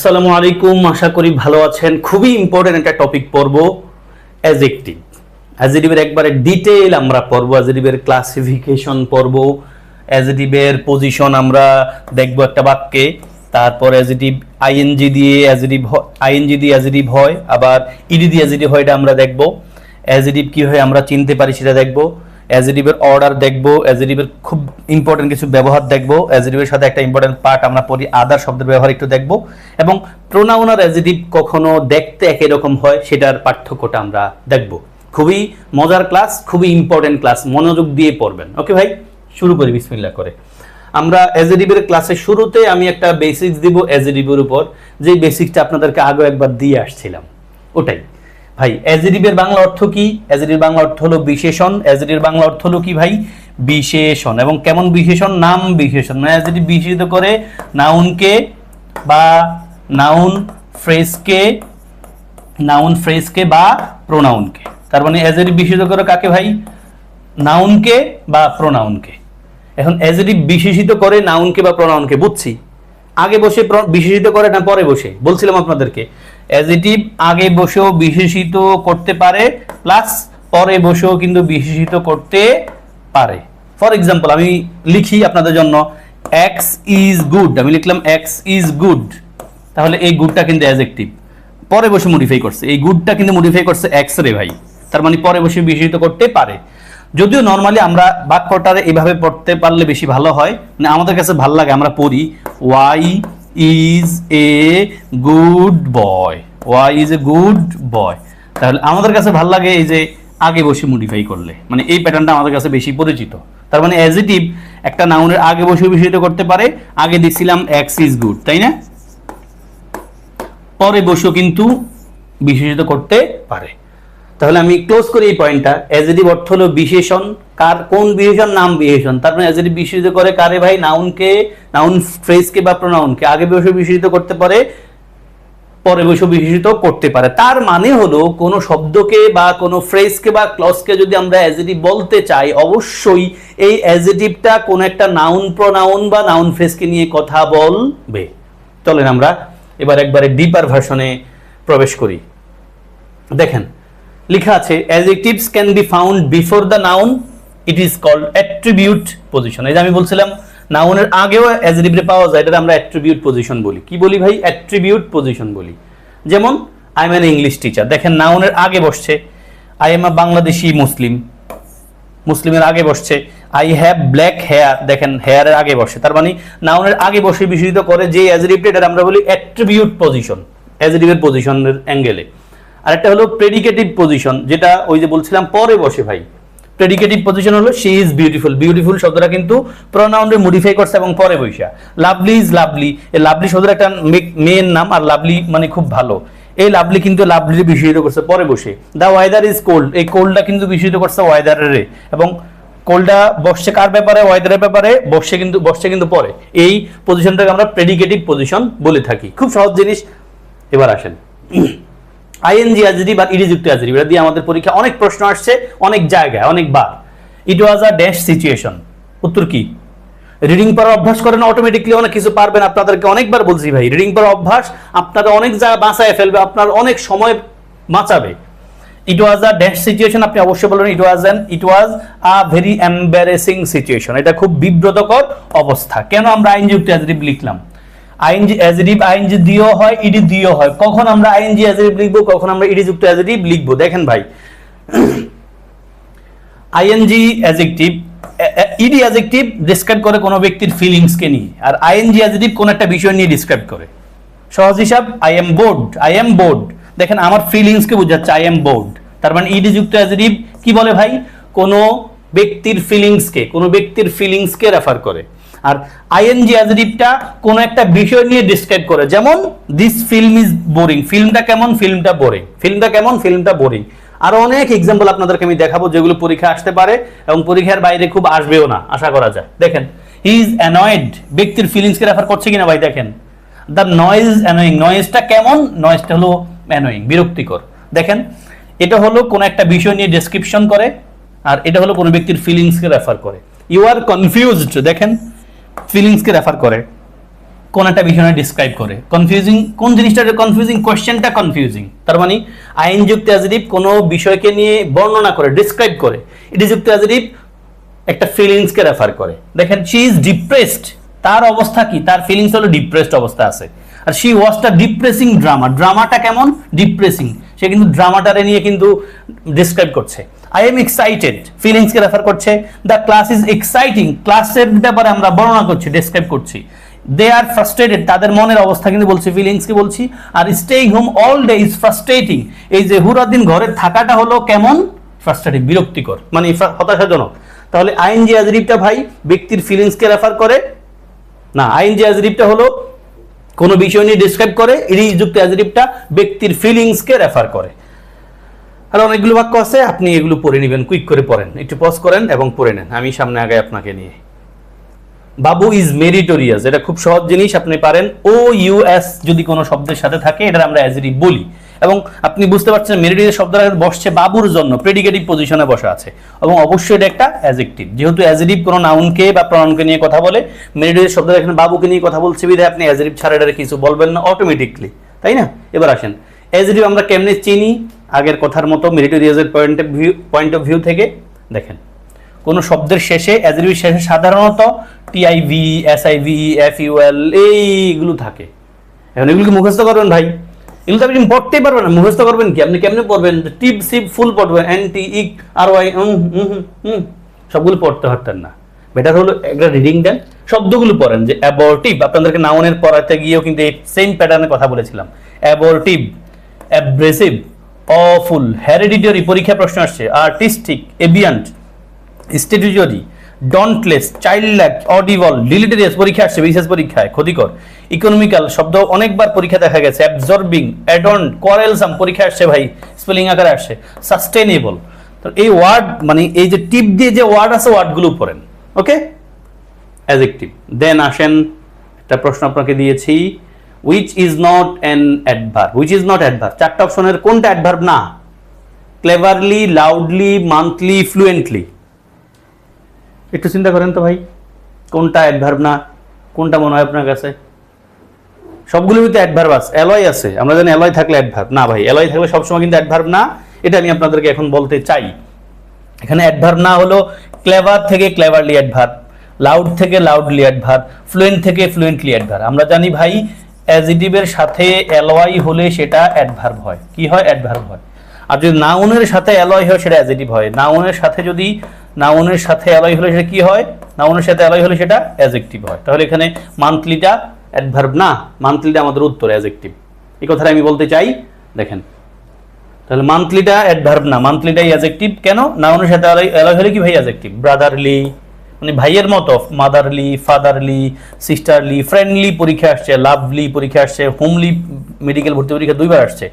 আসসালামু আলাইকুম, আশা করি ভালো আছেন। খুবই ইম্পর্টেন্ট একটা টপিক পড়ব, অ্যাডজেক্টিভ। অ্যাডজেক্টিভের একবারে ডিটেইল আমরা পড়ব, অ্যাডজেক্টিভের ক্লাসিফিকেশন পড়ব, অ্যাডজেক্টিভের পজিশন আমরা দেখব একটা বাক্যে। তারপর অ্যাডজেক্টিভ আইএনজি দিয়ে অ্যাডজেক্টিভ হয়, আবার ইডি দিয়ে অ্যাডজেক্টিভ হয়, এটা আমরা দেখব। অ্যাডজেক্টিভ কি হয় আমরা চিনতে পারি সেটা দেখব। অ্যাডজেক্টিভের অর্ডার দেখব, অ্যাডজেক্টিভের খুব ইম্পর্টেন্ট কিছু ব্যবহার দেখব। অ্যাডজেক্টিভের সাথে একটা ইম্পর্টেন্ট পার্ট আমরা পড়ি, আদার শব্দের ব্যবহার একটু দেখব, এবং প্রোনাউন আর অ্যাডজেক্টিভ কখনো দেখতে একই রকম হয় সেটার পার্থক্যটা আমরা দেখব। খুবই মজার ক্লাস, খুবই ইম্পর্টেন্ট ক্লাস, মনোযোগ দিয়ে পড়বেন। ওকে ভাই, শুরু করি বিসমিল্লাহ করে। আমরা অ্যাডজেক্টিভের ক্লাসের শুরুতে আমি একটা বেসিক্স দিব অ্যাডজেক্টিভের উপর, যে বেসিক্সটা আপনাদেরকে আগে একবার দিয়ে আসছিলাম ওটাই। ভাই অ্যাডজেক্টিভের বাংলা অর্থ কি? অ্যাডজেক্টিভের বাংলা অর্থ হলো বিশেষণ। অ্যাডজেক্টিভের বাংলা অর্থ হলো কি ভাই? বিশেষণ। এবং কেমন বিশেষণ? নাম বিশেষণ। মানে অ্যাডজেক্টিভ বিশেষিত করে নাউনকে বা নাউন ফ্রেজকে বা প্রোনাউনকে। তার মানে অ্যাডজেক্টিভ বিশেষিত করে কাকে ভাই? নাউনকে বা প্রোনাউনকে। এখন অ্যাডজেক্টিভ বিশেষিত করে নাউনকে বা প্রোনাউনকে বুঝছি। আগে বসে বিশেষিত করে না পরে বসে? বলছিলাম আপনাদেরকে অ্যাডজেক্টিভ আগে বসেও বিশেষিত করতে পারে, প্লাস পরে বসেও কিন্তু বিশেষিত করতে পারে। ফর এক্সাম্পল আমি লিখি আপনাদের জন্য, এক্স ইজ গুড। আমি লিখলাম এক্স ইজ গুড, তাহলে এই গুডটা কিন্তু অ্যাডজেক্টিভ, পরে বসে মডিফাই করছে। এই গুডটা কিন্তু মডিফাই করছে এক্স রে ভাই, তার মানে পরে বসে বিশেষিত করতে পারে। যদিও নর্মালি আমরা বাক্যটারে এইভাবে পড়তে পারলে বেশি ভালো হয়, মানে আমাদের কাছে ভালো লাগে। আমরা পড়ি why is a good boy, why is a good boy. তাহলে আমাদের কাছে ভালো লাগে এই যে আগে বসে মডিফাই করলে, মানে এই প্যাটার্নটা আমাদের কাছে বেশি পরিচিত। তার মানে অ্যাডজেক্টিভ একটা নাউনের আগে বসে বিশেষিত করতে পারে। আগে দিছিলাম এক্স ইজ গুড, তাই না? পরে বসেও কিন্তু বিশেষিত করতে পারে। তাহলে আমি ক্লোজ করি এই পয়েন্টটা। অ্যাডজেক্টিভ অর্থ হলো বিশেষণ। কার কোন বিশেষণ? নাম বিশেষণ। তার মানে অ্যাডজেক্টিভ বিশেষিত করে কারে ভাই? নাউনকে, নাউন ফ্রেজকে বা প্রোনাউনকে। আগে বসে বিশেষিত করতে পারে, পরে বসে বিশেষিত করতে পারে। তার মানে হলো কোনো শব্দকে বা কোনো ফ্রেজকে বা ক্লজকে যদি আমরা অ্যাডজেক্টিভ বলতে চাই, অবশ্যই এই অ্যাডজেক্টিভটা কোনো একটা নাউন, প্রোনাউন বা নাউন ফ্রেজকে নিয়ে কথা বলবে। চলেন আমরা এবার একবারে ডিপার ভার্সনে প্রবেশ করি। দেখেন লেখা আছে, adjectives can be found before the noun, it is called attribute position. এই যে আমি বলছিলাম নাউনের আগেও অ্যাডজেক্টিভ পাওয়া যায়, এটা আমরা অ্যাট্রিবিউট পজিশন বলি। কি বলি ভাই? অ্যাট্রিবিউট পজিশন বলি। যেমন I am an English teacher, দেখেন নাউনের আগে বসছে। আই এম আ বাংলাদেশি মুসলিম, মুসলিমের আগে বসছে। আই হ্যাভ ব্ল্যাক হেয়ার, দেখেন হেয়ারের আগে বসে। তার মানে নাউনের আগে বসে বিশেষিত করে যে অ্যাডজেক্টিভটা, এটা আমরা বলি অ্যাট্রিবিউট পজিশন, অ্যাডজেক্টিভের পজিশনের অ্যাঙ্গেলে। আর একটা হলো প্রেডিকেটিভ পজিশন, যেটা ওই যে বলছিলাম পরে বসে ভাই। প্রেডিকেটিভ পজিশন হলো শি ইজ বিউটিফুল। বিউটিফুল শব্দটা কিন্তু প্রোনাউনে মডিফাই করছে এবং পরে বসে। লাভলি ইজ লাভলি, এই লাভলি শব্দটা একটা মেয়ের নাম, আর লাভলি মানে খুব ভালো। এই লাভলি কিন্তু লাভলি বিশেষিত করছে পরে বসে। দ্য ওয়েদার ইজ কোল্ড, এই কোল্ডটা কিন্তু বিশেষিত করছে ওয়েদারের, এবং কোল্ডটা বসছে কার ব্যাপারে? ওয়েদারের ব্যাপারে। বসছে কিন্তু পরে। এই পজিশনটাকে আমরা প্রেডিকেটিভ পজিশন বলে থাকি। খুব সহজ জিনিস। এবার আসেন আইএনজি অ্যাডজেক্টিভ আর ইডি যুক্ত অ্যাডজেক্টিভ, এটা দিয়ে আমাদের পরীক্ষা অনেক প্রশ্ন আসছে, অনেক জায়গায়, অনেকবার। ইট ওয়াজ আ ড্যাশ সিচুয়েশন, উত্তর কি? রিডিং পড়ার অভ্যাস করেন, অটোমেটিকলি অনেক কিছু পারবেন। আপনাদেরকে অনেকবার বলছি ভাই, রিডিং পড়ার অভ্যাস আপনারা অনেক জায়গা বাঁচায় ফেলবে, আপনার অনেক সময় বাঁচাবে। ইট ওয়াজ আ ড্যাশ সিচুয়েশন, আপনি অবশ্যই বলবেন ইট ওয়াজ আ ভেরি এম্বারেসিং সিচুয়েশন, এটা খুব বিব্রতকর অবস্থা। কেন আমরা আইএনজি যুক্ত অ্যাডজেক্টিভ লিখলাম? আইএনজি অ্যাডজেক্টিভ আইএনজি দিয়েও হয়, ইডি দিয়েও হয়। কখন আমরা আইএনজি অ্যাডজেক্টিভ লিখবো, কখন আমরা ইডি যুক্ত অ্যাডজেক্টিভ লিখবো? দেখেন ভাই, ING adjective, ED adjective describe করে কোনো ব্যক্তির ফিলিংসকে নিয়ে, আর আইএনজি অ্যাডজেক্টিভ কোন একটা বিষয় নিয়ে ডিসক্রাইব করে। সহজ হিসাব, I am bored, I am bored, দেখেন আমার ফিলিংসকে বোঝাচ্ছে, আই এম বোর্ড। তার মানে ইডি যুক্ত অ্যাডজেক্টিভ কি বলে ভাই? কোনো ব্যক্তির ফিলিংসকে রেফার করে। আর আইএনজি অ্যাডজেক্টিভটা কোন একটা বিষয় নিয়ে ডিসক্রাইব করে। যেমন দিস ফিল্ম ইজ বোরিং, ফিল্মটা কেমন? ফিল্মটা বোরিং। ফিল্মটা কেমন? ফিল্মটা বোরিং। আরো অনেক এক্সাম্পল আপনাদেরকে আমি দেখাবো, যেগুলো পরীক্ষা আসতে পারে এবং পরীক্ষার বাইরে খুব আসবেও না, আশা করা যায়। দেখেন হি ইজ অ্যানয়েড, ব্যক্তির ফিলিংসকে রেফার করছে কিনা ভাই? দেখেন দ্য নয়েজ ইজ অ্যানোয়িং, নয়েজটা কেমন? নয়েজটা হলো অ্যানোয়িং, বিরক্তিকর। দেখেন এটা হলো কোন একটা বিষয় নিয়ে ডেসক্রিপশন করে, আর এটা হলো কোনো ব্যক্তির ফিলিংসকে রেফার করে। ইউ আর কনফিউজড, দেখেন ফিলিংসকে রেফার করে। কোন একটা বিষয় ডিসক্রাইব করে। কনফিউজিং কোন জিনিসটা কনফিউজিং, কোশ্চেনটা কনফিউজিং, তার মানে আইন যুক্ত অ্যাজেটিভ কোনো বিষয়কে নিয়ে বর্ণনা করে, ডিসক্রাইব করে। ইট ইজ যুক্ত অ্যাজেটিভ একটা ফিলিংসকে রেফার করে। দেখেন শি ইজ ডিপ্রেসড, তার অবস্থা কি, তার ফিলিংস হলো ডিপ্রেসড অবস্থা আছে। আর শি ওয়াজটা ডিপ্রেসিং ড্রামা, ড্রামাটা কেমন ডিপ্রেসিং, সে কিন্তু ড্রামাটারে নিয়ে কিন্তু ডিসক্রাইব করছে। আই এম এক্সাইটেড ফিলিংসকে রেফার করছে। দ্য ক্লাস ইজ এক্সাইটিং, ক্লাসের ব্যাপারে আমরা বর্ণনা করছি, ডিসক্রাইব করছি। দে আর ফ্রাস্ট্রেটেড, তাদের মনের অবস্থা কিন্তু বলছি, ফিলিংসকে বলছি। আর staying home all day is frustrating, এই যে পুরা দিন ঘরে থাকাটা হলো কেমন, ফ্রাস্ট্রেটিং, বিরক্তিকর, মানে হতাশাজনক। তাহলে আইএনজি অ্যাডজেক্টিভটা ভাই ব্যক্তির ফিলিংসকে রেফার করে না, আইএনজি অ্যাডজেক্টিভটা হলো কোনো বিষয় নিয়ে ডিসক্রাইব করে, ইজ যুক্ত অ্যাডজেক্টিভটা ব্যক্তির ফিলিংসকে রেফার করে। আর অনেকগুলো বাক্য আছে, আপনি এগুলো পড়ে নেবেন, কুইক করে পড়েন, একটু পজ করেন এবং পড়ে নেন, আমি সামনে আগে আপনাকে নিয়ে। বাবু ইজ মেরিটোরিয়াস, এটা খুব সহজ জিনিস, আপনি পারেন। ও ইউএস যদি কোনো শব্দের সাথে থাকে এটা আমরা অ্যাজেটিভ বলি, এবং আপনি বুঝতে পারছেন মেরিটোরিয়াস শব্দটা বসছে বাবুর জন্য, প্রেডিকেটিভ পজিশনে বসা আছে, এবং অবশ্যই এটা একটা অ্যাডজেক্টিভ। যেহেতু অ্যাডজেক্টিভ কোনো নাউনকে বা প্রনাউনকে নিয়ে কথা বলে, মেরিটোরিয়াস শব্দটা এখানে বাবুকে নিয়ে কথা বলছে বিধায় আপনি অ্যাডজেক্টিভ ছাড়া এটা কিছু বলবেন না অটোমেটিকলি, তাই না? এবার আসেন অ্যাডজেক্টিভ আমরা কেমনে চিনি, আগের কথার মতো মেরিটোরিয়াসের পয়েন্ট অফ ভিউ থেকে দেখেন। কোনো শব্দের শেষে, অ্যাডজেক্টিভের শেষে সাধারণত টিআইভি, এসআইভি, এফইউএল এইগুলো থাকে। এখন এগুলোকে মুখস্থ করবেন ভাই, এগুলো তো আপনি পড়তেই পারবেন না, মুখস্থ করবেন কি, আপনি কেমনে পড়বেন? টিপ সিপ ফুল পড়বেন, এনটি ইক আর ওয়াই সবগুলো পড়তে পারতেন না। বেটার হলো একটা রিডিং দেন, শব্দগুলো পড়েন। যে অ্যাবর্টিভ, আপনাদেরকে নাউনের পড়াতে গিয়েও কিন্তু এই সেম প্যাটার্নে কথা বলেছিলাম। অ্যাবর্টিভ, অ্যাব্রেসিভ, অফুল, হেরিডিটরি, পরীক্ষা প্রশ্ন আসছে, আর্টিস্টিক, এভিয়ান্ট, স্ট্যাটিউটরি, ডন্টলেস, চাইল্ডলাইক, অডিবল, ডিলিটেরিয়াস, পরীক্ষা আসছে বিশেষ পরীক্ষায়, ক্ষতিকর। ইকোনমিক্যাল শব্দ অনেকবার পরীক্ষা দেখা গেছে। অ্যাবজর্বিং, অ্যাডন্ট, কোয়ারেলসাম, পরীক্ষা আসছে ভাই, স্পেলিং আকারে আসছে। সাস্টেনেবল, তো এই ওয়ার্ড মানে এই যে টিপ দিয়ে যে ওয়ার্ড আছে ওয়ার্ডগুলো পড়েন, ওকে? অ্যাডজেক্টিভ। দেন আসেন একটা প্রশ্ন আপনাকে দিয়েছি, which is not an adverb, which is not adverb, চারটা অপশনের কোনটা অ্যাডভার্ব না? Cleverly, loudly, monthly, fluently. একটু চিন্তা করেন তো ভাই, কোনটা অ্যাডভার্ব না, কোনটা মনে হয় আপনার কাছে? সবগুলোর ভিতরে অ্যাডভার্ব আছে, অ্যালয় আছে, আমরা জানি অ্যালয় থাকলে অ্যাডভার্ব না ভাই, অ্যালয় থাকলে সবসময় কিন্তু অ্যাডভার্ব না, এটা আমি আপনাদেরকে এখন বলতে চাই। এখানে অ্যাডভার্ব না হলো ক্লেভার থেকে ক্লেভারলি অ্যাডভার্ব, লাউড থেকে লাউডলি অ্যাডভার্ব, ফ্লুয়েন্ট থেকে ফ্লুয়েন্টলি অ্যাডভার্ব। আমরা জানি ভাই অ্যাডজেক্টিভের সাথে অ্যালয় হলে সেটা অ্যাডভার্ব হয়, কি হয়? অ্যাডভার্ব হয়। আর যদি নাউনের সাথে অ্যালয় হয় সেটা অ্যাডজেক্টিভ হয়। নাউনের সাথে যদি নাউনের সাথে অ্যালয় হলে সেটা কি হয়? নাউনের সাথে অ্যালয় হলে সেটা অ্যাডজেক্টিভ হয়। তাহলে এখানে মান্থলিটা অ্যাডভার্ব না, মান্থলিটা আমাদের উত্তর অ্যাডজেক্টিভ। এই কথাটা আমি বলতে চাই, দেখেন। তাহলে মান্থলিটা অ্যাডভার্ব না, মান্থলিটাই অ্যাডজেক্টিভ। কেন? নাউনের সাথে অ্যালয় হলে কি ভাই? অ্যাডজেক্টিভ। ব্রাদারলি মানে ভাইয়ের মতো, মাদারলি, ফাদারলি, সিস্টারলি, ফ্রেন্ডলি পরীক্ষা আসছে, লাভলি পরীক্ষা আসছে, হোমলি মেডিকেল ভর্তি পরীক্ষা দুইবার আসছে,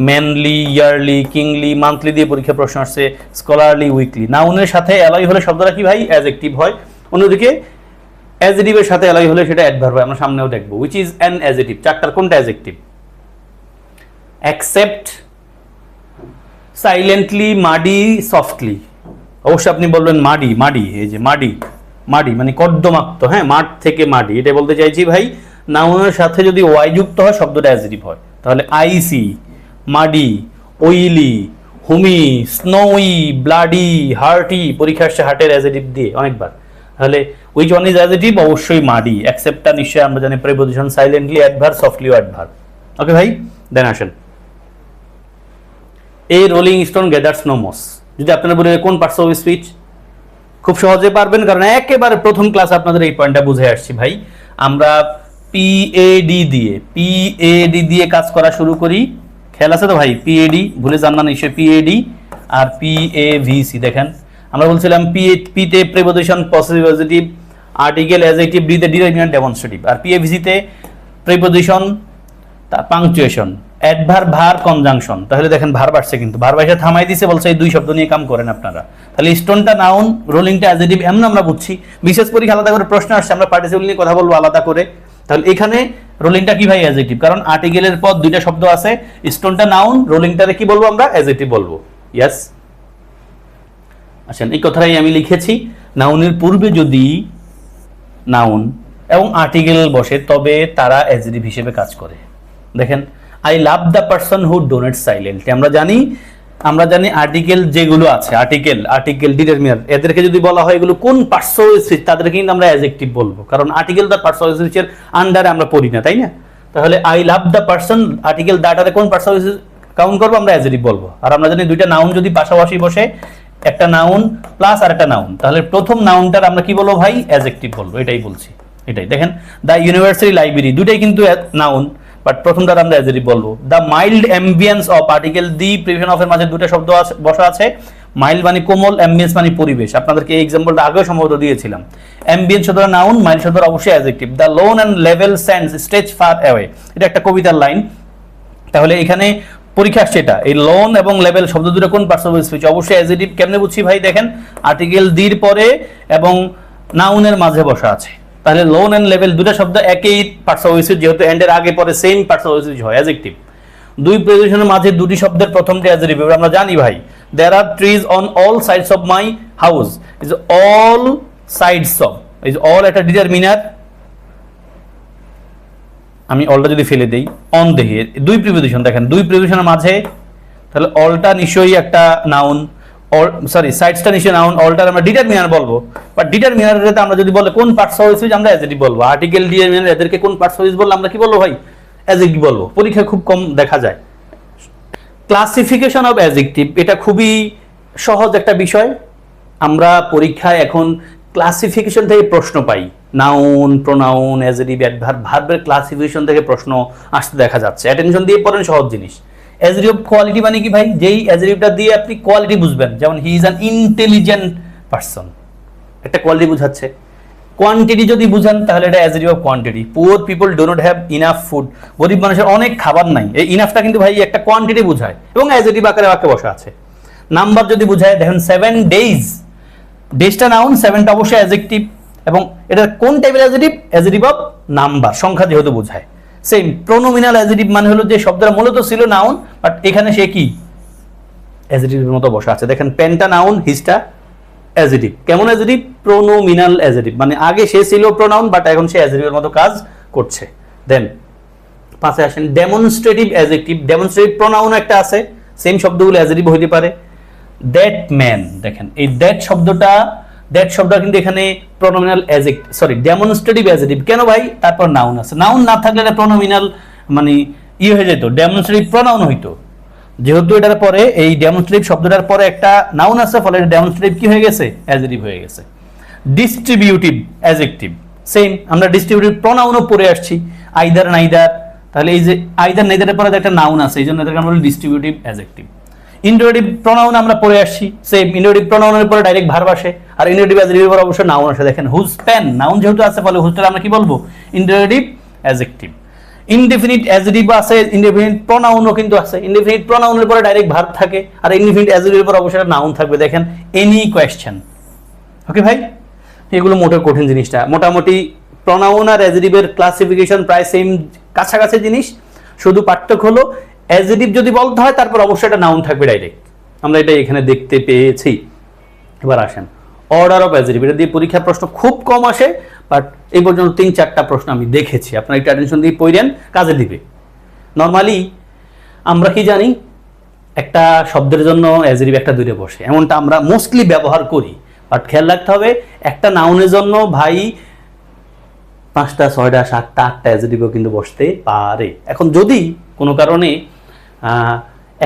ম্যানলি, ইয়ারলি, কিংলি, মান্থলি দিয়ে পরীক্ষা প্রশ্ন আসছে, স্কলারলি, উইকলি। নাউনের সাথে অ্যালয় হলে শব্দটা কি ভাই? অ্যাডজেক্টিভ হয়। অন্যদিকে অ্যাডজেক্টিভের সাথে অ্যালয় হলে সেটা অ্যাডভার্ব হয়, আমরা সামনেও দেখবো। উইচ ইজ অ্যান অ্যাডজেক্টিভ, চারটার কোনটা adjective? Accept, silently, muddy, softly. অবশ্যই আপনি বলবেন মাডি, মাডি, এই যে মাডি, মাডি মানে কর্দমাক্ত, হ্যাঁ, মাঠ থেকে মাডি, এটা বলতে চাইছি ভাই। নাউনের সাথে যদি ওয়াই যুক্ত হয় শব্দটা অ্যাডজেক্টিভ হয়। তাহলে আইসি, মাডি, ওইলি, হুমি, স্নোই, ব্লাডি, হার্টি, পরীক্ষা আসছে হার্টের অ্যাডজেক্টিভ দিয়ে অনেকবার। তাহলে উইচ ওয়ান ইজ অ্যাডজেক্টিভ? অবশ্যই মাডি। অ্যাকসেপ্টটা নিশ্চয়ই আমরা জানি প্রিপোজিশন, সাইলেন্টলি অ্যাডভার্ব, সফটলিও অ্যাডভার্ব। ওকে ভাই, দেন আসেন। A rolling stone gathers no moss, যদি আপনারা বলে কোন পার্টস অফ স্পিচ, খুব সহজে পারবেন, কারণ একেবারে প্রথম ক্লাস আপনাদের এই পয়েন্টটা বুঝে আসছি ভাই। আমরা পিএডি দিয়ে কাজ করা শুরু করি, খেয়াল আছে তো ভাই? পিএডি ভুলে যান না নিশ্চয়ই, পিএডি আর পিএভিসি। দেখেন আমরা বলছিলাম পি তে preposition, possessive, positive, article, adjective, D তে ডিরেক্টিভ, ডেমনস্ট্রেটিভ, আর পিএভিসি তে প্রিপোজিশন, তার পাংচুয়েশন, অ্যাডভার্ব, ভার, কনজাংশন। তাহলে দেখেন ভার্ব আসছে, কিন্তু ভার্ব এসে থামাই দিছে, বলছে এই দুই শব্দ নিয়ে কাম করেন আপনারা। তাহলে স্টোনটা নাউন, রোলিংটা অ্যাডজেক্টিভ, এমন আমরা বুঝছি। বিশেষ পরীক্ষা আলাদা করে প্রশ্ন আসছে, আমরা পার্টিসিপল নিয়ে কথা বলবো আলাদা করে। তাহলে এখানে রোলিংটা কি ভাই? অ্যাডজেক্টিভ, কারণ আর্টিকেলের পর দুইটা শব্দ আছে। স্টোনটা নাউন, রোলিংটারে কি বলবো আমরা? অ্যাডজেক্টিভ বলবো। ইয়েস, আসেন এই কথাটাই আমি লিখেছি। নাউনের পূর্বে যদি নাউন এবং আর্টিকেল বসে, তবে তারা অ্যাজেডিভ হিসেবে কাজ করে। দেখেন, I love the person who donates silently. আমরা জানি আর্টিকেল যেগুলো আছে, আর্টিকেল ডিটারমিনার, এদেরকে যদি বলা হয় এগুলো কোন পার্সোনাল স্পিচ, তাদেরকে কিন্তু আমরা অ্যাডজেক্টিভ বলবো, কারণ আর্টিকেল দ্য পার্সোনাল স্পিচের আন্ডারে আমরা পড়ি না, তাই না? তাহলে I love the person, article দ্যাটারে কোন পার্সোনাল স্পিচ কাউন্ট করবো, আমরা অ্যাডজেক্টিভ বলবো। আর আমরা জানি দুইটা নাউন যদি পাশাপাশি বসে, একটা নাউন প্লাস আর একটা নাউন, তাহলে প্রথম নাউনটার আমরা কি বলবো ভাই, অ্যাডজেক্টিভ বলবো। এটাই বলছি, এটাই। দেখেন, দ্য ইউনিভার্সিটি লাইব্রেরি, দুইটাই কিন্তু নাউন, বাট প্রথমটার আমরা অ্যাডজেক্টিভ বলবো। The mild ambience of, article the provision of এর মাঝে দুটো শব্দ বসা আছে, মাইল্ড মানে কোমল, অ্যাম্বিয়েন্স মানে পরিবেশ। আপনাদেরকে এই এক্সাম্পলটা আগেও সম্ভবত দিয়েছিলাম। অ্যাম্বিয়েন্স শব্দটা নাউন, মাইল্ড শব্দটা অবশ্যই adjective. The loan and level sands stretch far away, এটা একটা কবিতার লাইন। তাহলে এখানে পরীক্ষা আসছে এটা, এই লোন এবং লেভেল শব্দ দুটো কোন পার্সোনাল স্পিচ, অবশ্যই অ্যাডজেক্টিভ। কেমনে বুঝছি ভাই, দেখেন আর্টিকেল দির পরে এবং নাউনের মাঝে বসা আছে, তাহলে লোন এন্ড লেভেল দুটো শব্দ একই পার্টস অফ স্পিচ, যেহেতু এন্ডের আগে পরে সেম পার্টস অফ স্পিচ হয়, অ্যাডজেক্টিভ। দুই প্রেজেন্টেশনের মাঝে দুটি শব্দের প্রথমটি অ্যাডজেক্টিভ, আমরা জানি ভাই। There are trees on all sides of my house, is all sides of, is all একটা ডিটারমিনার, আমি অলটা যদি ফেলে দেই, অন দেখি দুই প্রিপোজিশন, দেখেন দুই প্রিপোজিশনের মাঝে, তাহলে অলটা নিশ্চয়ই একটা নাউন, সাইডসটা নিশ্চয়ই নাউন, অলটার আমরা ডিটারমিনার বলবো। বাট ডিটারমিনারে আমরা যদি বলে কোন পার্টস অফ স্পিচ, আমরা অ্যাডজেক্টিভ বলবো। আর্টিকেল ডিটারমিনার এদেরকে কোন পার্টস অফ স্পিচ বললে আমরা কি বলবো ভাই, অ্যাডজেক্টিভ বলবো। পরীক্ষায় খুব কম দেখা যায়। ক্লাসিফিকেশন অফ অ্যাডজেক্টিভ, এটা খুবই সহজ একটা বিষয়। আমরা পরীক্ষায় এখন ক্লাসিফিকেশন থেকে প্রশ্ন পাই, নাউন, প্রোনাউন, অ্যাডজেক্টিভ, অ্যাডভার্ব, ভার্বের ক্লাসিফিকেশন থেকে প্রশ্ন আসতে দেখা যাচ্ছে। অ্যাটেনশন দিয়ে পড়েন, সহজ জিনিস। অ্যাডজেক্টিভ কোয়ালিটি মানে কি ভাই, যেই অ্যাডজেক্টিভটা দিয়ে আপনি কোয়ালিটি বুঝবেন, যেমন he is an intelligent person, একটা কোয়ালিটি বুঝাচ্ছে। কোয়ান্টিটি যদি বুঝান তাহলে এটা adjective of quantity. Poor people do not have enough food, গরিব মানুষের অনেক খাবার নাই, এই ইনাফটা কিন্তু ভাই একটা কোয়ান্টিটি বুঝায় এবং অ্যাডজেক্টিভ আকারে বাক্যে বসা আছে। নাম্বার যদি বুঝায়, দেখেন 7 days, ডেজটা নাউন, 7টা অবশ্যই অ্যাডজেক্টিভ, এবং এটা কোন টাইপের অ্যাডজেক্টিভ, অ্যাডজেক্টিভ অফ নাম্বার, সংখ্যা যেহেতু বোঝায়। সেম প্রোনোমিনাল অ্যাডজেক্টিভ মানে হলো যে শব্দটা মূলত ছিল নাউন, বাট এখানে সে কি অ্যাডজেক্টিভের মতো বসা আছে। দেখেন পেনটা নাউন, হিজটা অ্যাডজেক্টিভ। কেমন অ্যাডজেক্টিভ, প্রোনোমিনাল অ্যাডজেক্টিভ, মানে আগে সে ছিল প্রোনাউন, বাট এখন সে অ্যাডজেক্টিভের মতো কাজ করছে। দেন পাশে আসেন ডেমনস্ট্রেটিভ অ্যাডজেক্টিভ। ডেমনস্ট্রেটিভ প্রোনাউন একটা আছে, সেম শব্দগুলো অ্যাডজেক্টিভ হইতে পারে। দ্যাট ম্যান, দেখেন এই দ্যাট শব্দটা কিন্তু এখানে প্রোনোমিনাল অ্যাডজেক্টিভ, ডেমনস্ট্রেটিভ অ্যাডজেক্টিভ। কেন ভাই, তারপর নাউন আছে, নাউন না থাকলে এটা প্রোনোমিনাল মানে হয়ে যেত, ডেমনস্ট্রেটিভ প্রোনাউন হইতো। যেহেতু এটার পরে, এই ডেমনস্ট্রেটিভ শব্দটার পরে একটা নাউন আছে, ফলে ডেমনস্ট্রেটিভ কি হয়ে গেছে, অ্যাডজেক্টিভ হয়ে গেছে। ডিস্ট্রিবিউটিভ অ্যাডজেক্টিভ, সেম, আমরা ডিস্ট্রিবিউটিভ প্রোনাউনও পড়ে আসছি, আইদার নাইদার। তাহলে এই যে আইদার নাইদারের পরে একটা নাউন আছে, এই জন্য এটাকে আমরা বলি ডিস্ট্রিবিউটিভ অ্যাডজেক্টিভ। ইন্টারোগেটিভ প্রোনাউন আমরা পড়ে আসছি, সেম, ইন্টারোগেটিভ প্রোনাউনের পরে ডাইরেক্ট ভার্ব আসে, আর ইন্টারোগেটিভ অ্যাডজেক্টিভের পরে অবশ্যই নাউন আসে। দেখেন হুজ পেন, নাউন যেহেতু আছে, ফলে হুজটা আমরা কি বলবো, ইন্টারোগেটিভ অ্যাডজেক্টিভ। ইনডেফিনিট অ্যাডজেক্টিভ আছে, ইনডেফিনিট প্রোনাউনও কিন্তু আছে। ইনডেফিনিট প্রোনাউনের পরে ডাইরেক্ট ভার্ব থাকে, আর ইনডেফিনিট অ্যাডজেক্টিভের পরে অবশ্যই নাউন থাকবে। দেখেন এনি কোয়েশ্চেন, ওকে ভাই, এগুলো মোটে কঠিন জিনিসটা। মোটামুটি প্রোনাউন আর অ্যাডজেক্টিভের ক্লাসিফিকেশন প্রায় সেম, কাছাকাছি জিনিস, শুধু পার্থক্য হলো অ্যাডজেক্টিভ যদি বলতে হয় তারপর অবশ্যই একটা নাউন থাকবে ডাইরেক্ট, আমরা এটা এখানে দেখতে পেয়েছি। এবার আসেন অর্ডার অফ অ্যাডজেক্টিভ, এটা দিয়ে পরীক্ষার প্রশ্ন খুব কম আসে, বাট এই পর্যন্ত 3-4টা প্রশ্ন আমি দেখেছি, আপনারা একটু অ্যাটেনশন দিয়ে পড়েন, কাজে দিবে। নর্মালি আমরা কি জানি, একটা শব্দের জন্য অ্যাডজেক্টিভ একটা দুইটা বসে, এমনটা আমরা মোস্টলি ব্যবহার করি, বাট খেয়াল রাখতে হবে একটা নাউনের জন্য ভাই 5টা 6টা 7টা 8টা অ্যাডজেক্টিভও কিন্তু বসতে পারে। এখন যদি কোনো কারণে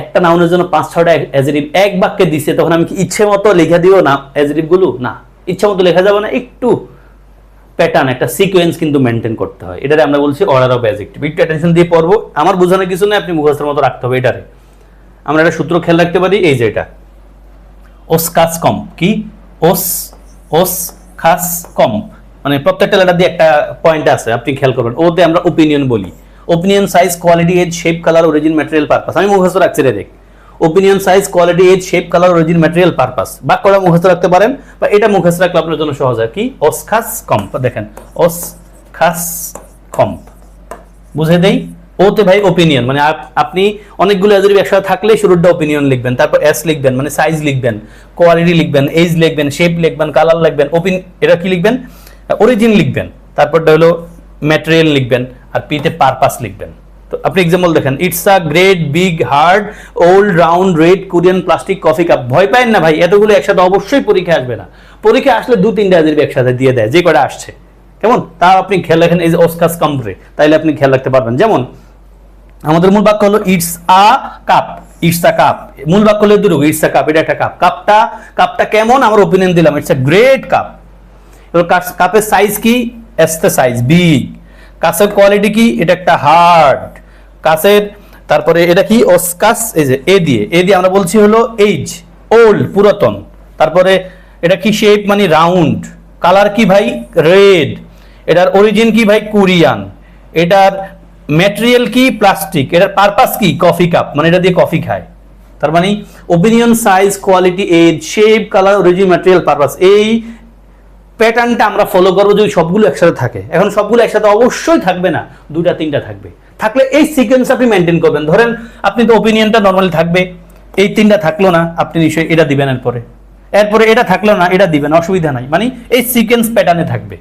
একটা নাউনের জন্য 5-6টা অ্যাডজেক্টিভ এক বাক্যে দিছে, তখন আমি কি ইচ্ছে মতো লেখা দিও না অ্যাডজেক্টিভগুলো? না, ইচ্ছে মতো লেখা যাবে না, একটু প্যাটার্ন, একটা সিকোয়েন্স কিন্তু মেনটেন করতে হয়। এটারে আমরা বলছি অর্ডার অফ অ্যাডজেক্টিভ। একটু অ্যাটেনশন দিয়ে পড়বো, আমার বোঝানোর কিছু নেই, আপনি মুখস্থের মতো রাখতে হবে। এটারে আমরা একটা সূত্র খেয়াল রাখতে পারি, এই যে এটা ওস কাজ কম, কি ওস খাস কম, মানে প্রত্যেকটা লেটার দিয়ে একটা পয়েন্ট আছে, আপনি খেয়াল করবেন। ওতে আমরা ওপিনিয়ন বলি, opinion size quality age shape colour origin material purpose, আমি মুখস্থ রাখছি রে। Opinion size quality age shape colour origin material purpose, বাক্যটা মুখস্থ রাখতে পারেন, বা এটা মুখস্থ রাখলে আপনার জন্য সহজ হয়। কি ওস খাস কম্প, দেখেন ওস খাস কম্প, বুঝে দেই। ওতে ভাই ওপিনিয়ন, মানে আপনি অনেকগুলো অ্যাডজেক্টিভ একসাথে থাকলে শুরুটা ওপিনিয়ন লিখবেন, তারপর এস লিখবেন, মানে সাইজ লিখবেন, কোয়ালিটি লিখবেন, এজ লিখবেন, শেপ লিখবেন, কালার লিখবেন, এটা কি লিখবেন, অরিজিন লিখবেন, তারপরটা হলো ম্যাটেরিয়াল লিখবেন, আর পিতে পারপাস লিখবেন। তো আপনি এক্সাম্পল দেখেন, it's a great big hard old round red Korean plastic coffee cup. ভয় পায় না ভাই, এতগুলো একসাথে অবশ্যই পরীক্ষা আসবে না। পরীক্ষা আসলে 2-3টা অ্যাডজেক্টিভ একসাথে দিয়ে দেয়, যে কটা আসছে। কেমন? তাও আপনি খেয়াল রাখেন, এই যে অস্কাস কাম্পরে, তাইলে আপনি খেয়াল রাখতে পারবেন। যেমন আমাদের মূল বাক্য হলো it's a cup, it's a cup. মূল বাক্য হলো দুটো, ইটস আ কাপ, এটা একটা কাপ। কাপটা কেমন আমার ওপিনিয়ন দিলাম, ইটস আ গ্রেট কাপ। এবার কাপের সাইজ কি? S the size, big. কাছের কোয়ালিটি কি? এটা একটা হার্ড কাছের। তারপরে এটা কি? অস্কাস, এই যে এ দিয়ে আমরা বলছি হলো এইজ, ওল্ড, পুরাতন। তারপরে এটা কি? শেপ মানে রাউন্ড। কালার কি ভাই? রেড। এটার অরিজিন কি ভাই? কোরিয়ান। এটার ম্যাটেরিয়াল কি? প্লাস্টিক। এটার পারপাস কি? কফি কাপ, মানে এটা দিয়ে কফি খায়। তার মানে opinion, size, quality, age, shape, colour, origin, material, purpose, এই প্যাটার্নটা আমরা ফলো করবো যদি সবগুলো একসাথে থাকে। এখন সবগুলো একসাথে অবশ্যই থাকবে না, 2-3টা থাকবে। থাকলে এই সিকোয়েন্স আপনি মেনটেন করবেন। ধরেন আপনি তো ওপিনিয়নটা নর্মালি থাকবে, এই 3টা থাকলো না, আপনি নিশ্চয়ই এটা দিবেন। এরপরে এটা থাকলো না, এটা দিবেন, অসুবিধা নাই। মানে এই সিকোয়েন্স প্যাটার্নে থাকবে।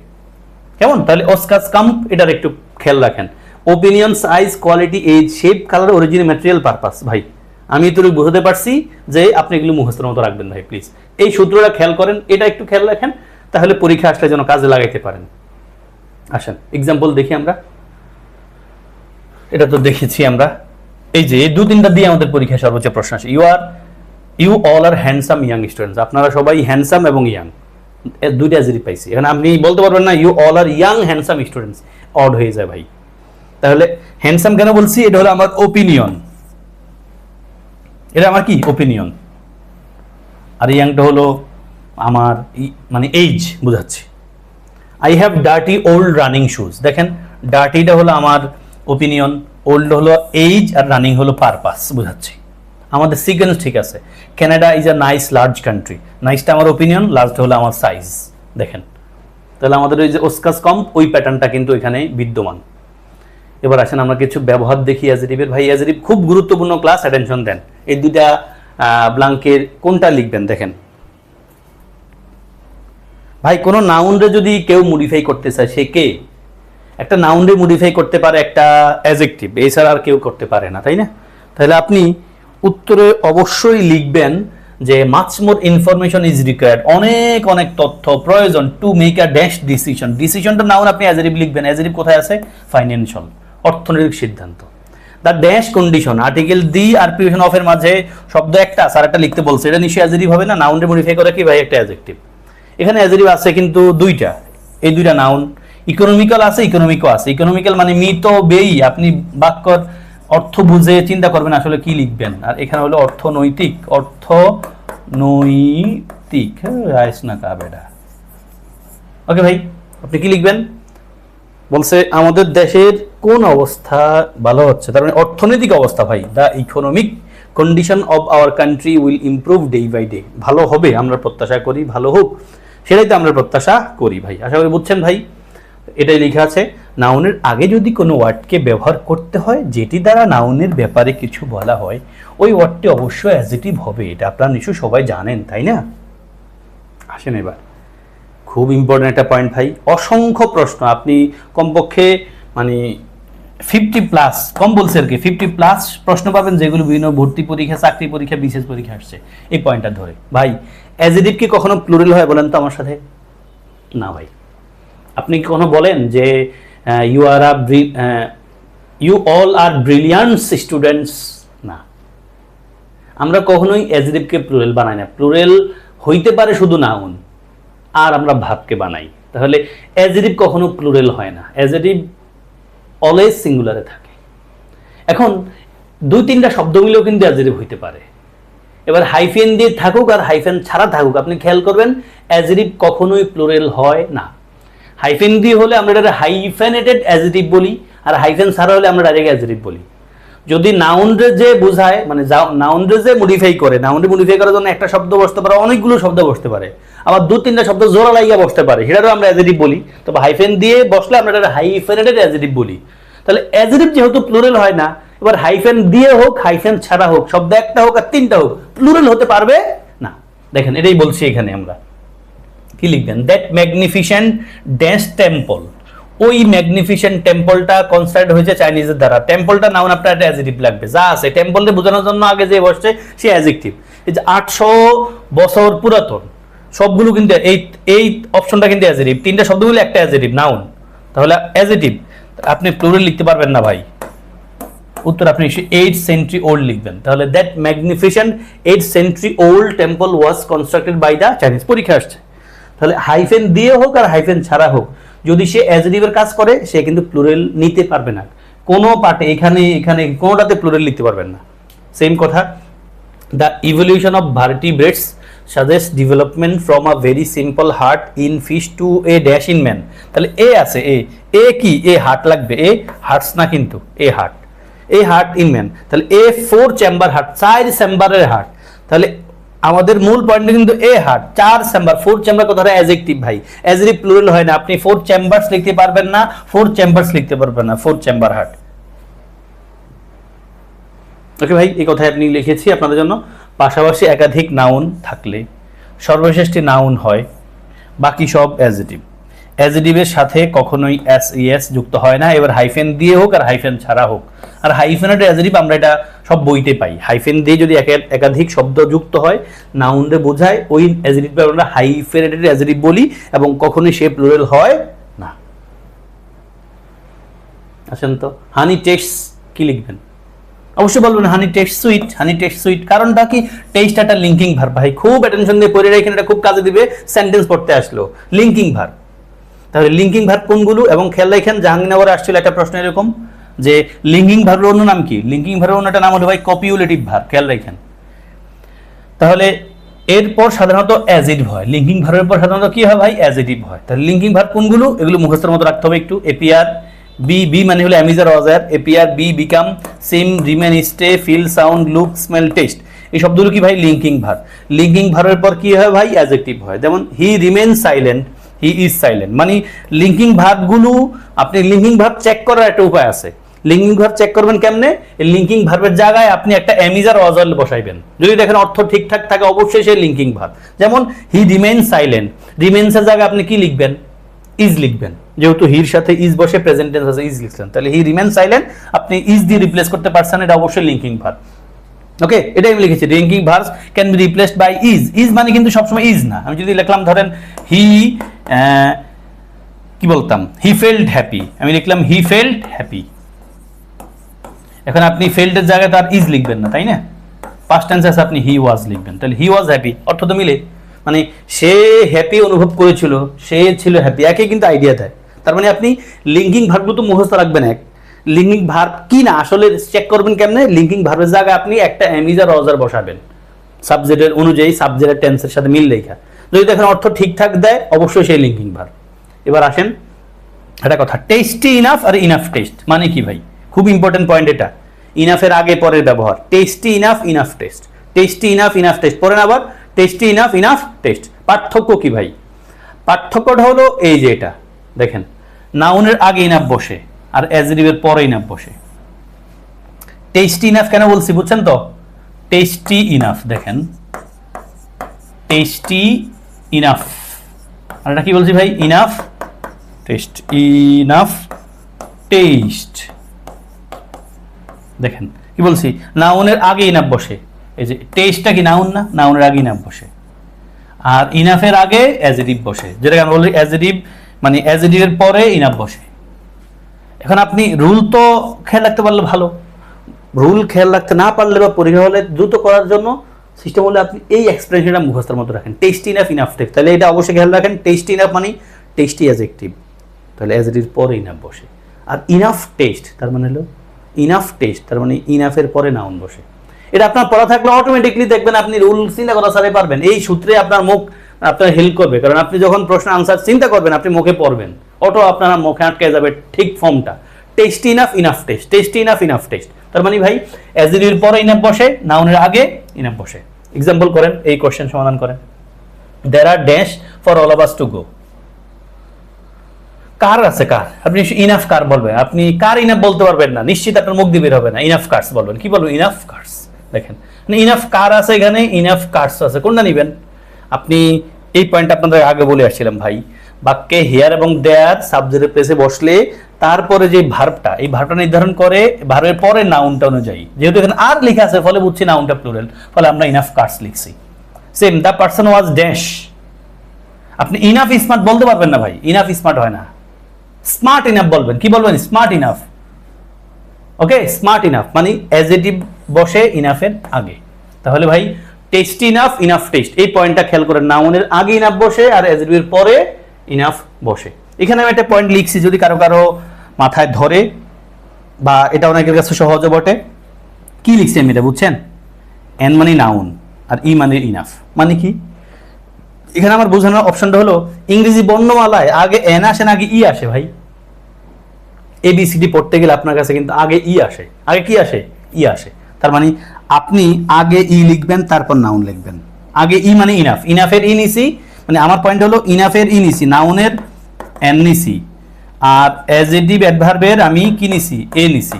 কেমন? তাহলে অস্কাস কাম্প, এটার একটু খেয়াল রাখেন। Opinion, size, quality, age, shape, colour, origin, material, purpose. ভাই আমি তো বুঝতে পারছি যে আপনি এগুলো মুখস্থের মতো রাখবেন ভাই, প্লিজ এই সূত্রটা খেয়াল করেন, এটা একটু খেয়াল রাখেন, তাহলে পরীক্ষা আসলে যেন কাজে লাগাইতে পারেন। আসেন এক্সাম্পল দেখি আমরা। এটা তো দেখেছি আমরা, এই যে 2-3টা দিয়ে আমাদের পরীক্ষায় সর্বোচ্চ প্রশ্ন আসে। You all are handsome young students. আপনারা সবাই হ্যান্ডসাম এবং ইয়াং, দুইটা অ্যাডজেক্টিভ পাইছি। এখানে আপনি বলতে পারবেন না you all are young handsome students, odd হয়ে যায় ভাই। তাহলে হ্যান্ডসাম কেন বলছি? এটা হলো আমার ওপিনিয়ন, এটা আমার কি? ওপিনিয়ন। আর ইয়াংটা হলো আমার মানে এইজ বোঝাচ্ছে। I have dirty old running shoes. দেখেন ডার্টিটা হলো আমার ওপিনিয়ন, ওল্ড হলো এইজ, আর রানিং হলো পারপাস বোঝাচ্ছে। আমাদের সিকোয়েন্স ঠিক আছে। Canada is a nice large country, নাইসটা আমার ওপিনিয়ন, লার্জটা হলো আমার সাইজ। দেখেন তাহলে আমাদের ওই যে অস্কাস কম্প, ওই প্যাটার্নটা কিন্তু এখানে বিদ্যমান। এবার আসেন আমরা কিছু ব্যবহার দেখি অ্যাডজেক্টিভের। ভাই অ্যাডজেক্টিভ খুব গুরুত্বপূর্ণ ক্লাস, অ্যাটেনশন দেন। এই দুইটা ব্ল্যাঙ্কের কোনটা লিখবেন দেখেন ভাই। কোনো নাউনরে যদি কেউ মডিফাই করতে চায়, সে কে? একটা নাউনরে মডিফাই করতে পারে একটা অ্যাডজেক্টিভ, এছাড়া আর কেউ করতে পারে না, তাই না? তাহলে আপনি উত্তরে অবশ্যই লিখবেন যে much more information is required, অনেক তথ্য প্রয়োজন to make a dash decision. ডিসিশনটা নাউন, আপনি অ্যাডজেক্টিভ লিখবেন। অ্যাডজেক্টিভ কোথায় আছে? ফাইন্যান্সিয়াল, অর্থনৈতিক সিদ্ধান্ত। The dash condition, article the আর প্রিপোজিশন অফ এর মাঝে শব্দ একটা, স্যার একটা লিখতে বলছে, এটা নিশ্চয়ই অ্যাডজেক্টিভ হবে না? নাউনরে মডিফাই করে কি ভাই? একটা অ্যাডজেক্টিভ। এখানে অ্যাডজেক্টিভ আছে কিন্তু দুইটা, এই দুইটা নাউন। ইকোনমিক্যাল আছে, ইকোনমিকও আছে। ইকোনমিক্যাল মানে মিত ব্যয়ী, আপনি বাক্যর অর্থ বুঝে চিন্তা করবেন আসলে কি লিখবেন। আর এখানে হলো অর্থনৈতিক, অর্থনৈতিক রাইস না কা বেটা। ওকে ভাই, আপনি কি লিখবেন? বলছে আমাদের দেশের কোন অবস্থা ভালো হচ্ছে, তার মানে অর্থনৈতিক অবস্থা ভাই। The economic condition of our country will improve day by day. ভালো হবে আমরা প্রত্যাশা করি, ভালো হোক সেটাই তো আমরা প্রত্যাশা করি ভাই। আশা করি বুঝছেন ভাই। এটাই লেখা আছে, নাউনের আগে যদি কোনো ওয়ার্ডকে ব্যবহার করতে হয় যেটি দ্বারা নাউনের ব্যাপারে কিছু বলা হয়, ওই ওয়ার্ডটি অবশ্যই অ্যাডজেক্টিভ হবে। এটা আপনারা নিশ্চয়ই সবাই জানেন, তাই না? আসেন এবার খুব ইম্পর্টেন্ট একটা পয়েন্ট ভাই। অসংখ্য প্রশ্ন, আপনি কমপক্ষে মানে 50+, কম বলছে আর কি, 50+ প্রশ্ন পাবেন যেগুলো বিভিন্ন ভর্তি পরীক্ষা, চাকরি পরীক্ষা, বিশেষ পরীক্ষা আসছে এই পয়েন্টটা ধরে। ভাই অ্যাডজেক্টিভ কি কখনো প্লুরাল হয় বলেন তো আমার সাথে? না ভাই। আপনি কি কখনো বলেন যে you all are brilliant students? না, আমরা কখনোই অ্যাডজেক্টিভকে প্লুরাল বানাই না। প্লুরাল হইতে পারে শুধু নাউন, আর আমরা ভাবকে বানাই। তাহলে অ্যাডজেক্টিভ কখনো প্লুরাল হয় না, অ্যাডজেক্টিভ অলওয়েজ সিঙ্গুলারে থাকে। এখন 2-3টা শব্দ মিলেও কিন্তু অ্যাডজেক্টিভ হইতে পারে। এবার হাইফেন দিয়ে থাকুক আর হাইফেন ছাড়া থাকুক, আপনি খেয়াল করবেন অ্যাডজেক্টিভ কখনোই প্লুরাল হয় না। হাইফেন দিয়ে হলে আমরা এটা হাইফেনেটেড অ্যাডজেক্টিভ বলি, আর হাইফেন ছাড়া হলে আমরা ডাইরেক্ট অ্যাডজেক্টিভ বলি। যদি নাউনরে যে বোঝায়, মানে নাউনরে যে মডিফাই করে, নাউনরে মডিফাই করার জন্য একটা শব্দ বসতে পারে, অনেকগুলো শব্দ বসতে পারে, আবার 2-3টা শব্দ জোড়া লাগিয়ে বসতে পারে, সেটারও আমরা অ্যাডজেক্টিভ বলি। তবে হাইফেন দিয়ে বসলে আমরা এটা হাইফেনেটেড অ্যাডজেক্টিভ বলি। তাহলে অ্যাডজেক্টিভ যেহেতু প্লুরাল হয় না, এবার হাইফেন দিয়ে হোক হাইফেন ছাড়া হোক, শব্দ একটা হোক আর 3টা হোক, প্লুরাল হতে পারবে না। দেখেন এটাই বলছি এখানে আমরা। কি লিখবেন? দ্যাট ম্যাগনিফিসেন্ট ড্যাশ টেম্পল ওই ম্যাগনিফিসেন্ট টেম্পলটা কনস্ট্রাক্ট হয়েছে চাইনিজের দ্বারা। টেম্পলটা নাউন আপনার একটা অ্যাডজেক্টিভ লাগবে, যা আছে টেম্পলকে বোঝানোর জন্য আগে যে বসছে সে অ্যাডজেক্টিভ। এই যে 800 বছর পুরাতন, সবগুলো কিন্তু এই অপশনটা কিন্তু অ্যাডজেক্টিভ, তিনটা শব্দগুলো একটা অ্যাডজেক্টিভ নাউন, তাহলে অ্যাডজেক্টিভ আপনি প্লুরাল লিখতে পারবেন না ভাই। উত্তর আপনি 8th century old লিখবেন। তাহলে that magnificent 8th century old temple was constructed by the Chinese। পরীক্ষা আসছে, তাহলে হাইফেন দিয়ে হোক আর হাইফেন ছাড়া হোক, যদি সে অ্যাডজেক্টিভের কাজ করে সে কিন্তু প্লুরাল নিতে পারবে না। কোনো পার্টে এখানে এখানে কোনোটাতে প্লুরাল লিখতে পারবেন না। সেম কথা, the evolution of ভার্টিব্রেটস suggests development from a very simple heart in fish to a dash in man। তাহলে এ আছে, এ কি, এ হার্ট লাগবে, এ হার্টস না কিন্তু, a heart, a heart in man. তাহলে এ 4 চেম্বার হার্ট, 4 চেম্বারের হার্ট। তাহলে আমাদের মূল পয়েন্ট কিন্তু এ হার্ট 4 চেম্বার, 4 চেম্বার কথা অ্যাডজেক্টিভ ভাই, অ্যাডজেক্টিভ প্লুরাল হয় না। আপনি 4 চেম্বারস লিখতে পারবেন না, 4 চেম্বারস লিখতে পারবেন না, 4 চেম্বার হার্ট। ওকে ভাই, এই কথাই আপনি লিখেছি আপনাদের জন্য। পাশাপাশি একাধিক নাউন থাকলে সর্বশেষটি নাউন হয়, বাকি সব অ্যাডজেক্টিভ। অ্যাডজেক্টিভের সাথে কখনোই এস যুক্ত হয় না, এবার হাইফেন দিয়ে হোক আর হাইফেন ছাড়া হোক। আর হাইফেনের অ্যাডজেক্টিভ আমরা এটা সব বইতে পাই, হাইফেন দিয়ে যদি একাধিক শব্দ যুক্ত হয় নাউনরে বোঝায়, ওই অ্যাডজেক্টিভকে আমরা হাইফেনেটেড অ্যাডজেক্টিভ বলি এবং কখনোই সে প্লুরাল হয় না। আসেন তো, হানি টেস্টস কি লিখবেন? অবশ্যই বলবেন honey taste sweet, honey taste sweet. কারণটা কি? টেস্ট একটা লিঙ্কিং ভার্ব ভাই, খুব অ্যাটেনশন দিয়ে পড়ে রাখেন, এটা খুব কাজে দিবে সেন্টেন্স পড়তে আসলো। লিঙ্কিং ভার্ব, তাহলে লিঙ্কিং ভার্ব কোনগুলো? এবং খেয়াল রাখেন জাহাঙ্গীরনগরে আসছিল একটা প্রশ্ন এরকম যে লিঙ্কিং ভার্বের অন্য নাম কি? লিঙ্কিং ভার্বের অন্য একটা নাম হলো ভাই কপিউলেটিভ ভার্ব, খেয়াল রাখেন। তাহলে এরপর সাধারণত অ্যাডজেক্টিভ হয়, লিঙ্কিং ভার্বের পর সাধারণত কি হয় ভাই? অ্যাডজেক্টিভ হয়। তাহলে লিঙ্কিং ভার্ব কোনগুলো? এগুলো মুখস্থের মতো রাখতে হবে একটু। এপিআর, বি মানে হলো am is are was were, appear, be become, seem, remain, stay, feel, sound, look, smell, taste. এই শব্দগুলো কি ভাই? Linking verb. লিঙ্কিং ভার্বের পর কি হয় ভাই? অ্যাডজেক্টিভ হয়। যেমন he remain silent, he is silent. মানে লিঙ্কিং ভার্বগুলো আপনি লিঙ্কিং ভার্ব চেক করার একটা উপায় আছে। লিঙ্কিং ভার্ব চেক করবেন কেমনে? লিঙ্কিং ভার্বের জায়গায় আপনি একটা অ্যামিজার অজার বসাইবেন, যদি দেখেন অর্থ ঠিকঠাক থাকে অবশ্যই সে লিঙ্কিং ভার্ব। যেমন হি রিমেন সাইলেন্ট, রিমেন্সের জায়গায় আপনি কি লিখবেন? ইজ লিখবেন, যেহেতু হির সাথে ইজ বসে প্রেজেন্ট টেন্স আছে, ইজ লিখছেন। তাহলে হি রিমেন সাইলেন্ট আপনি ইজ দিয়ে রিপ্লেস করতে পারছেন, এটা অবশ্যই লিঙ্কিং ভার্ব। ওকে, এটাই আমি লিখেছি, linking verbs can be replaced by is. Is মানে কিন্তু সবসময় ইজ না। আমি যদি লিখলাম ধরেন হি কি বলতাম? হি ফেল্ট হ্যাপি, আমি লিখলাম হি ফেল্ট হ্যাপি। এখন আপনি ফেল্টের জায়গায় তার ইজ লিখবেন না, তাই না? পাস্ট টেন্স আছে, আপনি হি ওয়াজ লিখবেন। তাহলে হি ওয়াজ হ্যাপি, অর্থ তো মিলে, মানে সে হ্যাপি অনুভব করেছিল, সে ছিল হ্যাপি, একই কিন্তু আইডিয়া দেয়। তার মানে আপনি লিঙ্কিং ভার্বগুলো তো মুখস্থ রাখবেন। এক লিঙ্কিং ভার্ব কি না আসলে চেক করবেন কেমনে? লিঙ্কিং ভার্বের জায়গায় আপনি একটা অ্যামিজার অজার বসাবেন সাবজেক্টের অনুযায়ী, সাবজেক্টের টেন্সের সাথে মিল রেখা। যদি দেখেন অর্থ ঠিকঠাক দেয় অবশ্যই সেই লিঙ্কিং ভার্ব। এবার আসেন একটা কথা, টেস্টি ইনাফ আর ইনাফ টেস্ট মানে কি ভাই? খুব ইম্পর্টেন্ট পয়েন্ট এটা। ইনাফের আগে পরের ব্যবহার, tasty enough, enough test, tasty enough, enough test. পরে আবার টেস্টি ইনাফ, ইনাফ টেস্ট। পার্থক্য কি ভাই? পার্থক্যটা হলো এই যে এটা দেখেন, নাউনের আগে ইনাফ বসে আর অ্যাডজেক্টিভের পরে ইনাফ বসে। টেস্টি ইনাফ কেন বলছি বুঝছেন তো? টেস্টি ইনাফ, দেখেন টেস্টি ইনাফ, আর এটা কি বলছি ভাই? Enough test, enough test. দেখেন কি বলছি, নাউনের আগে ইনাফ বসে। এই যে টেস্টটা কি নাউন না? নাউনের আগে ইনাফ বসে, আর ইনাফের আগে অ্যাডজেক্টিভ বসে, যেটাকে আমরা বলি অ্যাডজেক্টিভ, মানে অ্যাডজেক্টিভের পরে ইনাফ বসে। এখন আপনি রুল তো খেয়াল রাখতে পারলে ভালো, রুল খেয়াল রাখতে না পারলে বা পরীক্ষা হলে দ্রুত করার জন্য সিস্টেম হলে আপনি এই এক্সপ্রেশনটা মুখস্থের মতো রাখেন, টেস্টি ইনাফ, ইনাফ টেস্ট। তাহলে এটা অবশ্যই খেয়াল রাখেন, টেস্টি ইনাফ মানে টেস্টি অ্যাডজেক্টিভ, তাহলে অ্যাডজেক্টিভ পরে ইনাফ বসে। আর ইনাফ টেস্ট তার মানে হলো ইনাফ টেস্ট, তার মানে ইনাফের পরে নাউন বসে। এটা আপনার পড়া থাকলে অটোমেটিকলি দেখবেন আপনি রুল চিন্তা করা সারে পারবেন। এই সূত্রে আপনার মুখ আপনার হেল্প করবে, কারণ আপনি যখন প্রশ্ন আনসার চিন্তা করবেন আপনি মুখে পড়বেন, অটো আপনার মুখে আটকে যাবে ঠিক ফর্মটা। Tasty enough, enough test, tasty enough, enough test. তার মানে ভাই অ্যাডজেক্টিভের পরে ইনাফ বসে, নাউনের আগে ইনাফ বসে। এক্সাম্পল করেন, এই কোশ্চেন সমাধান করেন। There are dash for all of us to go. কার আছে, কার? আপনি ইনাফ কার বলবেন, আপনি কার ইনাফ বলতে পারবেন না, নিশ্চিত আপনার মুখ দিয়ে বের হবে না। ইনাফ কার্স বলবেন, কি বলবেন? Enough cars. দেখেন ইনাফ কার আছে এখানে, ইনাফ কার্স আছে, কোনটা নেবেন আপনি? এই পয়েন্ট আপনাদের আগে বলে আসছিলাম ভাই, বাক্যে হিয়ার এবং দেয়ার সাবজেক্টের প্লেসে বসলে তারপরে যে ভার্বটা, এই ভার্বটা নির্ধারণ করে ভার্বের পরে নাউনটা অনুযায়ী। যেহেতু এখানে আর লেখা আছে ফলে বুঝছি নাউনটা প্লুরাল, ফলে আমরা ইনাফ কার্স লিখছি। Same, the person was dash. আপনি ইনাফ স্মার্ট বলতে পারবেন না ভাই, ইনাফ স্মার্ট হয় না, স্মার্ট ইনাফ বলবেন। কি বলবেন? Smart enough. Okay, smart enough মানে অ্যাডজেক্টিভ বসে ইনাফের আগে। তাহলে ভাই টেস্টি ইনাফ, ইনাফ টেস্ট, এই পয়েন্টটা খেয়াল করেন। নাউনের আগে ইনাফ বসে আর অ্যাডজেক্টিভের পরে ইনাফ বসে। এখানে আমি একটা পয়েন্ট লিখছি, যদি কারো কারো মাথায় ধরে বা এটা অনেকের কাছে সহজে বটে। কি লিখছি আমি এটা বুঝছেন? এন মানে নাউন আর ই মানে ইনাফ। মানে কি? এখানে আমার বোঝানোর অপশনটা হলো ইংরেজি বর্ণমালায় আগে এন আসে না আগে ই আসে ভাই? ABCD পড়তে গেলে আপনার কাছে কিন্তু আগে ই আসে। আগে কি আসে? ই আসে। তার মানে আপনি আগে ই লিখবেন, তারপর নাউন লিখবেন। আগে ই মানে ইনাফ, ইনাফের ই নিছি, মানে আমার পয়েন্ট হলো ইনাফের ই নিছি, নাউনের এন নিছি, আর অ্যাডজেক্টিভ অ্যাডভার্বের আমি কি নিছি? এ নিছি।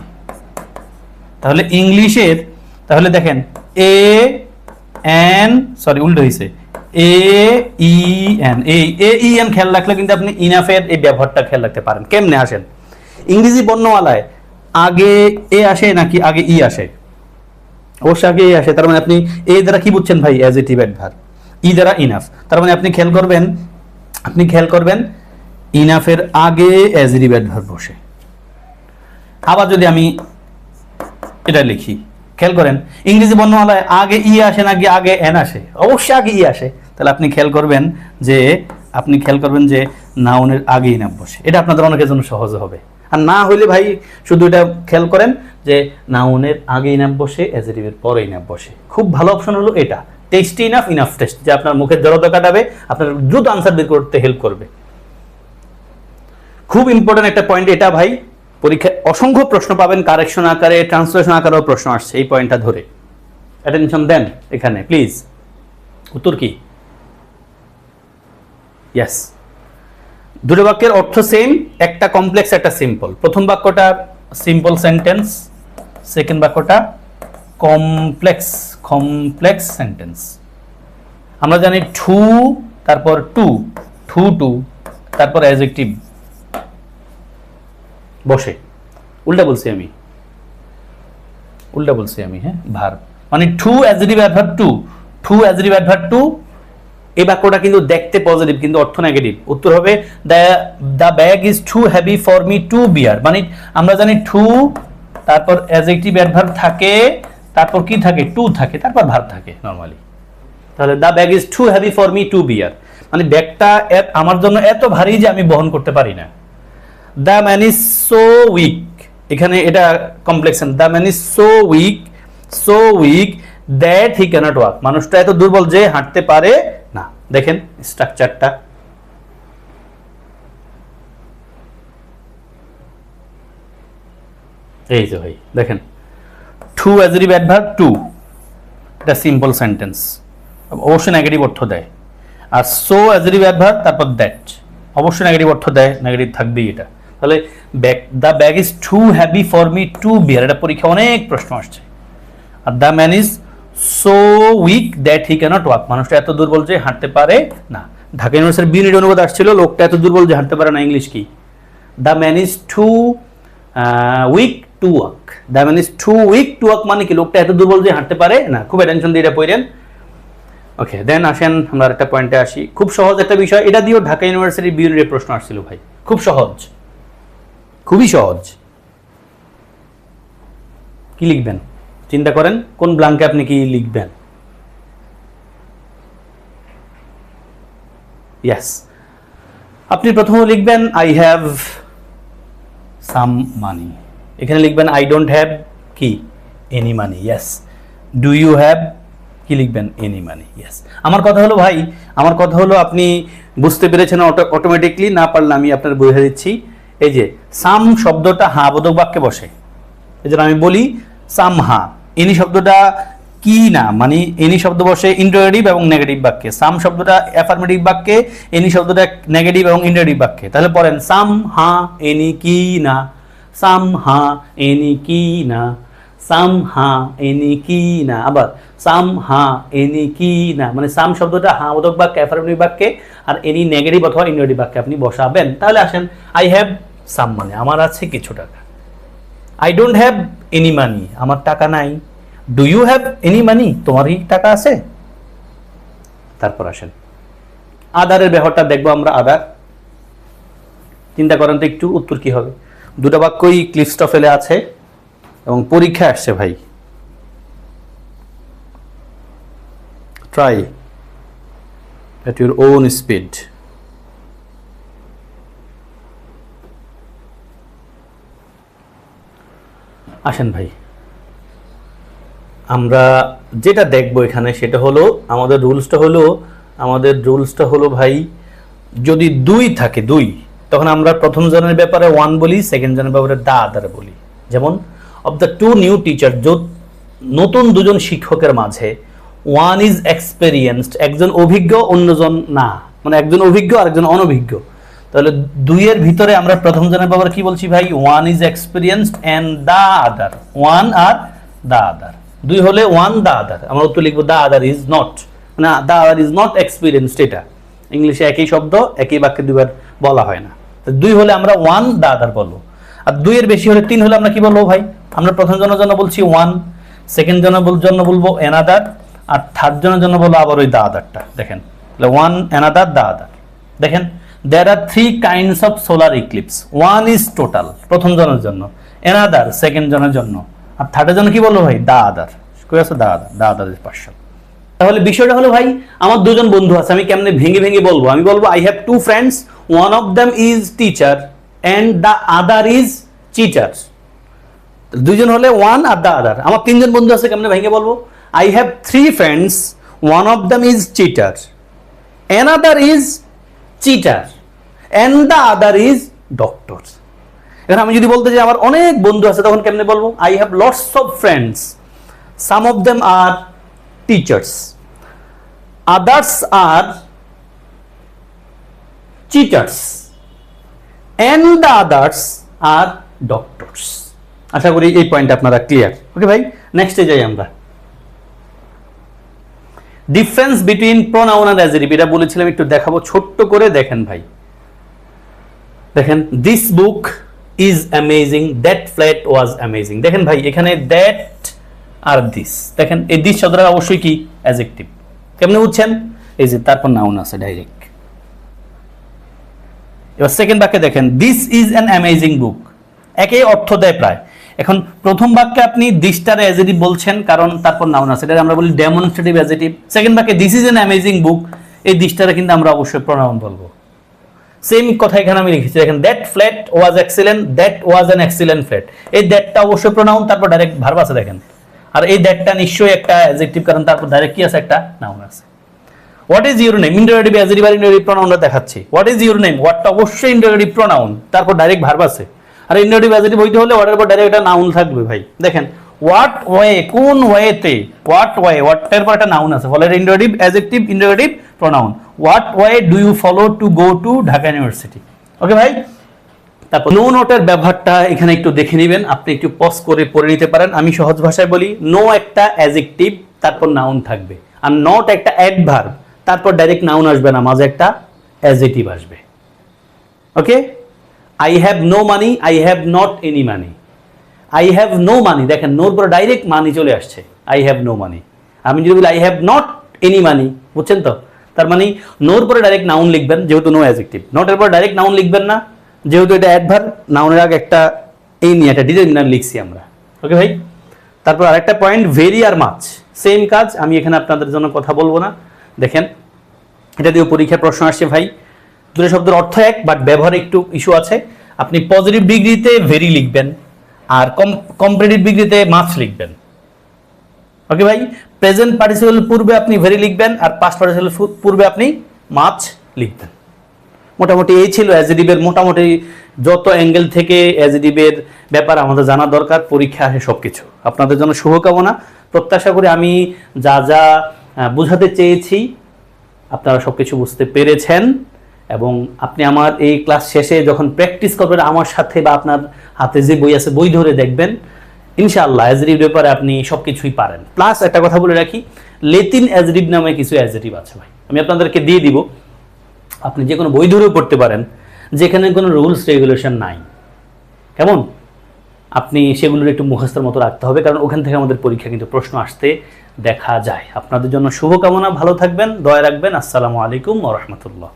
তাহলে ইংলিশের, তাহলে দেখেন এ এন, সরি উল্টো হয়েছে, এ ই এন, এই এ ই এন খেয়াল রাখলে কিন্তু আপনি ইনাফের এই ব্যবহারটা খেয়াল রাখতে পারেন। কেমনে আসেন? ইংরেজি বর্ণমালায় আগে এ আসে নাকি আগে ই আসে? অবশ্যই আগে এ আসে। তার মানে আপনি এ দ্বারা কি বুঝছেন ভাই? অ্যাডজেক্টিভ অ্যাডভার্ব, ই দ্বারা ইনাফ। তার মানে আপনি খেয়াল করবেন ইনাফের আগে অ্যাডজেক্টিভ অ্যাডভার্ব বসে। আবার যদি আমি এটা লিখি, খেয়াল করেন ইংরেজি বর্ণমালায় আগে ই আসে নাকি আগে এন আসে? অবশ্যই আগে ই আসে। তাহলে আপনি খেয়াল করবেন যে নাউনের আগে ইনাফ বসে। এটা আপনাদের অনেকের জন্য সহজ হবে। আর না হইলে ভাই শুধু এটা খেয়াল করেন যে নাউনের আগে ইনাফ বসে, অ্যাডজেক্টিভের পরে ইনাফ বসে। খুব ভালো অপশন হলো এটা, টেস্টি ইনাফ, ইনাফ টেস্ট, যে আপনার মুখের জড়তা কাটাবে, আপনার দ্রুত আনসার বের করতে হেল্প করবে। খুব ইম্পর্টেন্ট একটা পয়েন্ট এটা ভাই, পরীক্ষায় অসংখ্য প্রশ্ন পাবেন, কারেকশন আকারে, ট্রান্সলেশন আকারেও প্রশ্ন আসছে এই পয়েন্টটা ধরে। অ্যাটেনশন দেন এখানে প্লিজ। উত্তর কি? ইয়েস। দুটো বাক্যের অর্থ সেম, একটা কমপ্লেক্স একটা সিম্পল। প্রথম বাক্যটা সিম্পল সেন্টেন্স, সেকেন্ড বাক্যটা কমপ্লেক্স সেন্টেন্স। আমরা জানি টু, তারপর টু, তারপর অ্যাডজেক্টিভ বসে। উল্টা বলছি আমি, হ্যাঁ, ভার্ব মানে too adjective adverb too adjective adverb too. এই বাক্যটা কিন্তু দেখতে পজিটিভ কিন্তু অর্থ নেগেটিভ। উত্তর হবে the bag is too heavy for me to bear. মানে আমরা জানি টু, তারপর অ্যাডজেক্টিভ অ্যাডভার্ব থাকে, তারপর কি থাকে? টু থাকে, তারপর ভার্ব থাকে নরমালি। তাহলে the bag is too heavy for me to bear, মানে ব্যাগটা আমার জন্য এত ভারী যে আমি বহন করতে পারি না। The man is so weak, এখানে এটা complex. The man is so weak that he cannot walk, মানুষটা এত দুর্বল যে হাঁটতে পারে না। দেখেন স্ট্রাকচারটা, এই যে ভাই দেখেন, টু অ্যাডজেক্টিভ অ্যাডভার্ব টু, এটা সিম্পল সেন্টেন্স, অবশ্যই নেগেটিভ অর্থ দেয়। আর সো অ্যাডজেক্টিভ অ্যাডভার্ব, তারপর দ্যাট অবশ্যই নেগেটিভ অর্থ দেয়, নেগেটিভ থাকবেই এটা। তাহলে the bag is too heavy for me to bear, এটা পরীক্ষা অনেক প্রশ্ন আসছে। আর the man is so weak that he cannot walk, মানুষটা এত দুর্বল যে হাঁটতে পারে না। ঢাকা ইউনিভার্সিটির বিনিয়োগ অনুবাদ আসছিল, লোকটা এত দুর্বল যে হাঁটতে পারে না। ইংলিশ কি? The man is too weak to walk. The man is too weak to walk মানে কি? লোকটা এত দুর্বল যে হাঁটতে পারে না। খুব অ্যাটেনশন দিয়ে এটা পড়েন। ওকে, দেন আসেন আমরা একটা পয়েন্টে আসি। খুব সহজ একটা বিষয়, এটা দিয়েও ঢাকা ইউনিভার্সিটির বিনিয়োগের প্রশ্ন আসছিল ভাই, খুব সহজ, খুবই সহজ। কি লিখবেন চিন্তা করেন, কোন ব্ল্যাঙ্কে আপনি কি লিখবেন? ইয়েস, আপনি প্রথমে লিখবেন আই হ্যাভ সাম মানি। এখানে লিখবেন আই ডোন্ট হ্যাভ কি? Any money. Yes. Do you have কি লিখবেন? Any money. ইয়েস। আমার কথা হলো আপনি বুঝতে পেরেছেন অটোমেটিকলি, না পারলে আমি আপনার বুঝিয়ে দিচ্ছি। এই যে সাম শব্দটা হা বোধক বাক্যে বসে, এই জন্য আমি বলি সাম হা। এনি শব্দটা কি না, মানে এনি শব্দ বসে ইন্টারোগেটিভ এবং নেগেটিভ বাক্যে। সাম শব্দটা অ্যাফার্মেটিভ বাক্যে, এনি শব্দটা নেগেটিভ এবং ইন্টারোগেটিভ বাক্যে। তাহলে পড়েন সাম হা এনি কি না, সাম হা এনি কি না, সাম হা এনি কি না, আবার সাম হা এনি কি না, মানে সাম শব্দটা হা বোধক বাক্যে অ্যাফার্মেটিভ বাক্যে আর এনি নেগেটিভ অথবা ইনভার্টিভ বাক্যে আপনি বসাবেন। তাহলে আসেন, আই হ্যাভ সাম মানে আমার আছে কিছু টাকা, I don't have any money আমার টাকা নাই, do you have any money তোমারই টাকা আছে। তারপর আসেন আদারের ব্যবহারটা দেখবো আমরা। আদার চিন্তা করেন তো একটু, উত্তর কি হবে? দুটো বাক্যই ক্লিফস্টফেলে আছে এবং পরীক্ষা আসছে ভাই, try at your own speed. আসেন ভাই, আমরা যেটা দেখবো এখানে সেটা হলো আমাদের রুলসটা হলো ভাই, যদি দুই থাকে, দুই, তখন আমরা প্রথম জনের ব্যাপারে ওয়ান বলি, সেকেন্ড জনের ব্যাপারে দা আদার বলি। যেমন of the two new teacher, নতুন দুজন শিক্ষকের মাঝে ওয়ান ইজ এক্সপেরিয়েন্সড, একজন অভিজ্ঞ অন্যজন না, মানে একজন অভিজ্ঞ আর একজন অনভিজ্ঞ। তাহলে দুইয়ের ভিতরে আমরা প্রথম জনের ব্যাপারে কি বলছি ভাই? One is experienced and the other, one আর দা আদার। দুই হলে ওয়ান দা আদার, আমরা উত্তর লিখবো দা আদার ইজ নট, মানে দা আদার ইজ নট এক্সপিরিয়েন্সড। এটা ইংলিশে একই শব্দ একই বাক্যে দুইবার বলা হয় না। দুই হলে আমরা ওয়ান দা আদার বলবো, আর দুইয়ের বেশি হলে তিন হলে আমরা কি বলবো ভাই? আমরা প্রথম জনের জন্য বলছি ওয়ান, সেকেন্ড জনের জন্য বলবো অ্যানাদার, আর থার্ড জনের জন্য বলবো আবার ওই দা আদারটা। দেখেন ওয়ান অ্যানাদার দা আদার। দেখেন there are three kinds of solar eclipse, one is total প্রথম জনের জন্য, another সেকেন্ড জনের জন্য, আর থার্ডের জন্য কি বলবো ভাই? দা আদার। কই আছে দা আদার? দা আদার ইজ পার্শিয়াল। তাহলে বিষয়টা হলো ভাই, আমার দুজন বন্ধু আছে, আমি কেমনে ভেঙে ভেঙে বলবো? আমি বলবো I have two friends, one of them is teacher and the other is cheater. দুইজন হলে ওয়ান আর দ্য আদার। আমার তিনজন বন্ধু আছে, কেমনে ভেঙে বলবো? I have three friends, one of them is cheater, another is cheater and the other is doctor। এখন আমি যদি বলতে চাই আমার অনেক বন্ধু আছে, তখন কেমনে বলবো? I have lots of friends, some of them are teachers, others are cheaters and the others are doctors। আশা করি এই পয়েন্ট আপনারা ক্লিয়ার। ওকে ভাই, নেক্সটে যাই আমরা। ডিফারেন্স বিটুইন প্রোনাউন আর অ্যাডজেক্টিভ, এটা বলেছিলাম একটু দেখাবো ছোট্ট করে। দেখেন ভাই, দেখেন this book is amazing, that flat was amazing. দেখেন ভাই, এখানে দ্যাট আর দিস, দেখেন এই দিস শব্দটা অবশ্যই কি? অ্যাডজেক্টিভ। কেমনে বুঝছেন? এই যে তারপর নাউন আছে ডাইরেক্ট। এবার সেকেন্ড বাক্যে দেখেন দিস ইজ অ্যান অ্যামেজিং বুক, একই অর্থ দেয় প্রায়। এখন প্রথম বাক্যে আপনি দিসটার অ্যাডজেক্টিভ বলছেন, কারণ তারপর নাউন আছে, এটা আমরা বলি ডেমনস্ট্রেটিভ অ্যাডজেক্টিভ। সেকেন্ড বাক্যে দিস ইজ অ্যান অ্যামেজিং বুক, এই দিসটারে কিন্তু আমরা অবশ্যই প্রোনাউন বলবো। সেম কথা এখানে আমি লিখেছি, দেখেন that flat was excellent, that was an excellent flat. এই দ্যাটটা অবশ্যই প্রোনাউন, তারপর ডাইরেক্ট ভার্ব আছে দেখেন। আর এই দ্যাটটা নিশ্চয়ই একটা অ্যাডজেক্টিভ, কারণ তারপর ডাইরেক্ট কি আছে? একটা নাউন আছে। What is your name, interrogative adjective আর ইন্টারোগেটিভ প্রোনাউনটা দেখাচ্ছি। হোয়াট ইজ ইউর নেম, হোয়াটটা অবশ্যই ইন্টারোগেটিভ প্রোনাউন, তারপর ডাইরেক্ট ভার্ব আছে। আর ইন্টারোগেটিভ অ্যাডজেক্টিভ হইতে হলে হোয়াটের পর ডাইরেক্ট একটা নাউন থাকবে ভাই। দেখেন হোয়াট ওয়ে, কোন ওয়েতে, হোয়াট ওয়ে, হোয়াটের পর একটা নাউন আছে, ফলে interrogative adjective interrogative pronoun. What way do you follow to go to Dhaka university. Okay ভাই, তারপর নো নটের ব্যবহারটা এখানে একটু দেখে নেবেন, আপনি একটু পজ করে পড়ে নিতে পারেন। আমি সহজ ভাষায় বলি, নো একটা অ্যাডজেক্টিভ, তারপর নাউন থাকবে, আর নট একটা অ্যাডভার্ব, তারপর ডাইরেক্ট নাউন আসবে না, মাঝে একটা অ্যাডজেক্টিভ আসবে। Okay, I have no money, I have not any money. I have no money, দেখেন নোর পর ডাইরেক্ট মানি চলে আসছে, আই হ্যাভ নো মানি। আমি যদি বলি আই হ্যাভ নট এনি মানি, বুঝছেন তো? তার মানে নোর পরে ডাইরেক্ট নাউন লিখবেন, যেহেতু নো অ্যাডজেক্টিভ। নটের পর ডাইরেক্ট নাউন লিখবেন না, যেহেতু এটা অ্যাডভার্ব। নাউনের আগে একটা এই নিয়ে একটা ডিটারমিনার লিখছি আমরা। ওকে ভাই, তারপর আরেকটা পয়েন্ট, ভেরি আর মাচ, সেম কাজ। আমি এখানে আপনাদের জন্য কথা বলবো না। দেখেন এটা দিয়ে পরীক্ষার প্রশ্ন আসছে ভাই, দুটো শব্দের অর্থ এক, বাট ব্যবহারে একটু ইস্যু আছে। আপনি পজিটিভ ডিগ্রিতে ভেরি লিখবেন, আর কম্পারেটিভ ডিগ্রিতে মাচ লিখবেন। ওকে ভাই, প্রেজেন্ট পার্টিসিপল পূর্বে আপনি ভেরি লিখবেন, আর পাস্ট পার্টিসিপল পূর্বে আপনি মাচ লিখবেন। মোটামুটি এই ছিল অ্যাডজেক্টিভের মোটামুটি যত অ্যাঙ্গেল থেকে অ্যাডজেক্টিভের ব্যাপার আমাদের জানা দরকার। পরীক্ষা আসে সবকিছু। আপনাদের জন্য শুভকামনা। প্রত্যাশা করি আমি যা যা বোঝাতে চেয়েছি আপনারা সবকিছু বুঝতে পেরেছেন, এবং আপনি আমার এই ক্লাস শেষে যখন প্র্যাকটিস করবেন আমার সাথে, বা আপনার হাতে যে বই আছে বই ধরে দেখবেন, ইনশাআল্লাহ অ্যাজরিভ ব্যাপারে আপনি সবকিছুই পারেন। প্লাস একটা কথা বলে রাখি, লেতিন অ্যাজরিভ নামে কিছু অ্যাজরিভ আছে ভাই, আমি আপনাদেরকে দিয়ে দিব, আপনি যে কোনো বই ধরেও পড়তে পারেন, যেখানে কোনো রুলস রেগুলেশন নাই, কেমন, আপনি সেগুলোর একটু মুখস্থের মতো রাখতে হবে, কারণ ওখান থেকে আমাদের পরীক্ষা কিন্তু প্রশ্ন আসতে দেখা যায়। আপনাদের জন্য শুভকামনা, ভালো থাকবেন, দয়া রাখবেন। আসসালামু আলাইকুম ওয়া রাহমাতুল্লাহ।